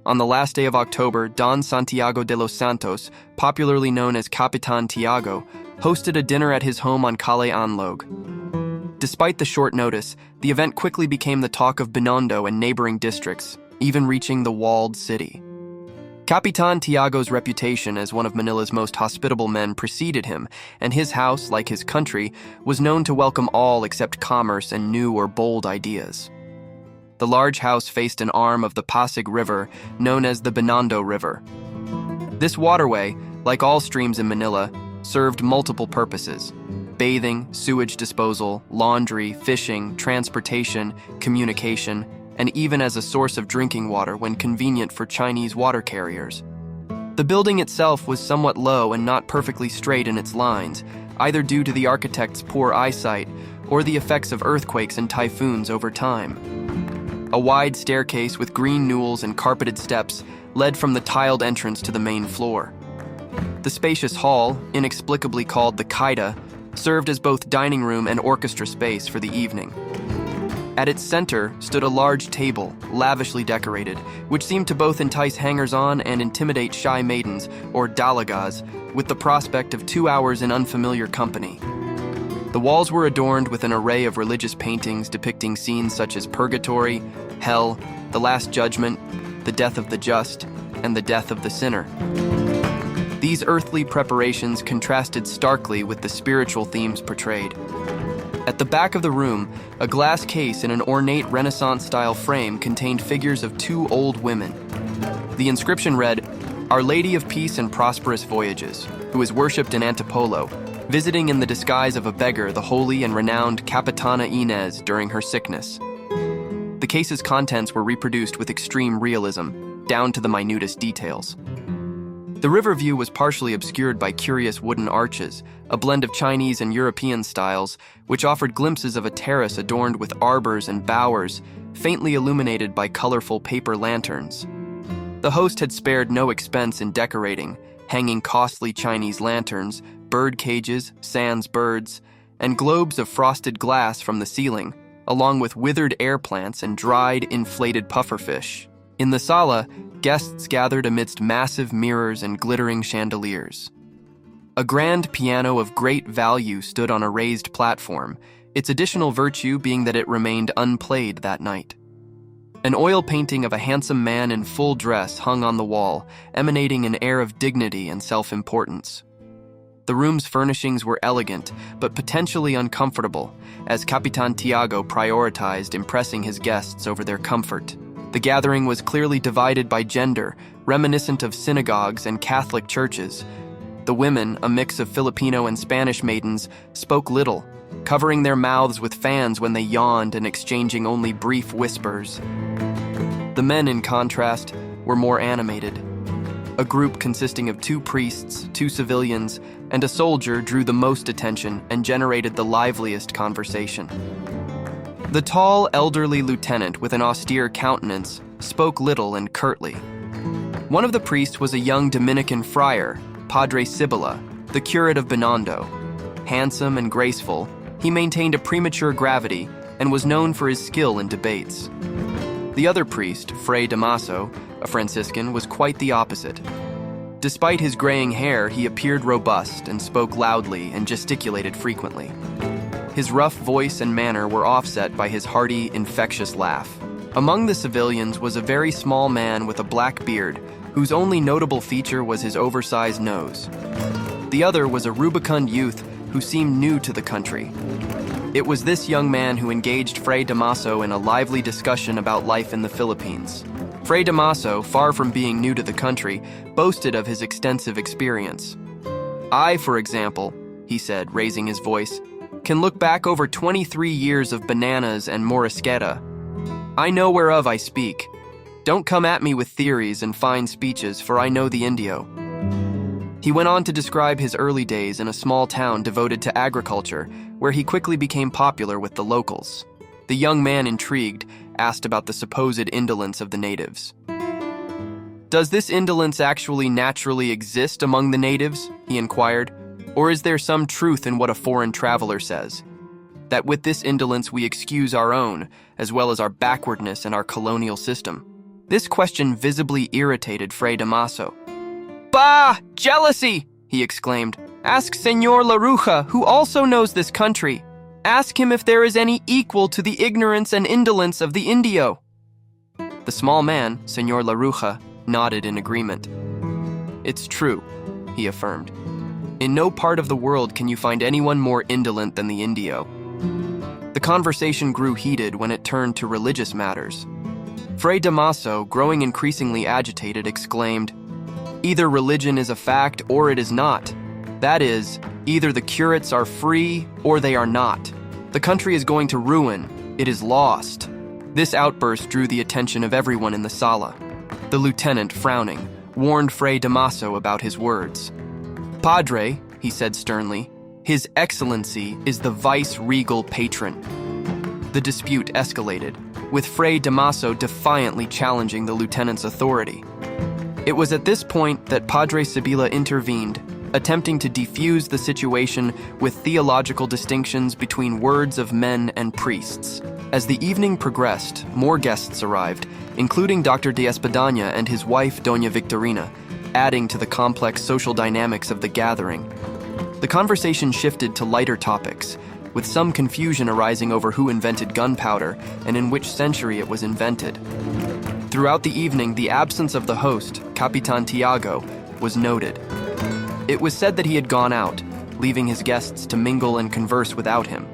On the last day of October, Don Santiago de los Santos, popularly known as Kapitan Tiago, hosted a dinner at his home on Calle Anloague. Despite the short notice, the event quickly became the talk of Binondo and neighboring districts, even reaching the walled city. Kapitan Tiago's reputation as one of Manila's most hospitable men preceded him, and his house, like his country, was known to welcome all except commerce and new or bold ideas. The large house faced an arm of the Pasig River, known as the Binondo River. This waterway, like all streams in Manila, served multiple purposes: bathing, sewage disposal, laundry, fishing, transportation, communication, and even as a source of drinking water when convenient for Chinese water carriers. The building itself was somewhat low and not perfectly straight in its lines, either due to the architect's poor eyesight or the effects of earthquakes and typhoons over time. A wide staircase with green newels and carpeted steps led from the tiled entrance to the main floor. The spacious hall, inexplicably called the caida, served as both dining room and orchestra space for the evening. At its center stood a large table, lavishly decorated, which seemed to both entice hangers-on and intimidate shy maidens, or dalagas, with the prospect of 2 hours in unfamiliar company. The walls were adorned with an array of religious paintings depicting scenes such as purgatory, hell, the Last Judgment, the death of the just, and the death of the sinner. These earthly preparations contrasted starkly with the spiritual themes portrayed. At the back of the room, a glass case in an ornate Renaissance-style frame contained figures of 2 old women. The inscription read, "Our Lady of Peace and Prosperous Voyages," who is worshipped in Antipolo, visiting in the disguise of a beggar the holy and renowned Capitana Inez during her sickness. The case's contents were reproduced with extreme realism, down to the minutest details. The river view was partially obscured by curious wooden arches, a blend of Chinese and European styles, which offered glimpses of a terrace adorned with arbors and bowers, faintly illuminated by colorful paper lanterns. The host had spared no expense in decorating, hanging costly Chinese lanterns, bird cages, sans birds, and globes of frosted glass from the ceiling, along with withered air plants and dried, inflated pufferfish. In the sala, guests gathered amidst massive mirrors and glittering chandeliers. A grand piano of great value stood on a raised platform, its additional virtue being that it remained unplayed that night. An oil painting of a handsome man in full dress hung on the wall, emanating an air of dignity and self-importance. The room's furnishings were elegant, but potentially uncomfortable, as Kapitan Tiago prioritized impressing his guests over their comfort. The gathering was clearly divided by gender, reminiscent of synagogues and Catholic churches. The women, a mix of Filipino and Spanish maidens, spoke little, covering their mouths with fans when they yawned and exchanging only brief whispers. The men, in contrast, were more animated. A group consisting of 2 priests, 2 civilians, and a soldier drew the most attention and generated the liveliest conversation. The tall, elderly lieutenant with an austere countenance spoke little and curtly. One of the priests was a young Dominican friar, Padre Sibylla, the curate of Binondo. Handsome and graceful, he maintained a premature gravity and was known for his skill in debates. The other priest, Fray Damaso, a Franciscan, was quite the opposite. Despite his graying hair, he appeared robust and spoke loudly and gesticulated frequently. His rough voice and manner were offset by his hearty, infectious laugh. Among the civilians was a very small man with a black beard, whose only notable feature was his oversized nose. The other was a rubicund youth who seemed new to the country. It was this young man who engaged Fray Damaso in a lively discussion about life in the Philippines. Fray Damaso, far from being new to the country, boasted of his extensive experience. "I, for example," he said, raising his voice, "can look back over 23 years of bananas and morisqueta. I know whereof I speak. Don't come at me with theories and fine speeches, for I know the Indio." He went on to describe his early days in a small town devoted to agriculture, where he quickly became popular with the locals. The young man, intrigued, asked about the supposed indolence of the natives. "Does this indolence actually naturally exist among the natives?" he inquired. "Or is there some truth in what a foreign traveler says? That with this indolence we excuse our own, as well as our backwardness and our colonial system?" This question visibly irritated Fray Damaso. "Bah! Jealousy!" he exclaimed. "Ask Señor Laruja, who also knows this country. Ask him if there is any equal to the ignorance and indolence of the Indio." The small man, Señor Laruja, nodded in agreement. "It's true," he affirmed. "In no part of the world can you find anyone more indolent than the Indio." The conversation grew heated when it turned to religious matters. Fray Damaso, growing increasingly agitated, exclaimed, "Either religion is a fact or it is not. That is, either the curates are free or they are not. The country is going to ruin. It is lost." This outburst drew the attention of everyone in the sala. The lieutenant, frowning, warned Fray Damaso about his words. "Padre," he said sternly, "His Excellency is the vice-regal patron." The dispute escalated, with Fray Damaso defiantly challenging the lieutenant's authority. It was at this point that Padre Sibila intervened, attempting to defuse the situation with theological distinctions between words of men and priests. As the evening progressed, more guests arrived, including Dr. de Espadanya and his wife, Doña Victorina, adding to the complex social dynamics of the gathering. The conversation shifted to lighter topics, with some confusion arising over who invented gunpowder and in which century it was invented. Throughout the evening, the absence of the host, Kapitan Tiago, was noted. It was said that he had gone out, leaving his guests to mingle and converse without him.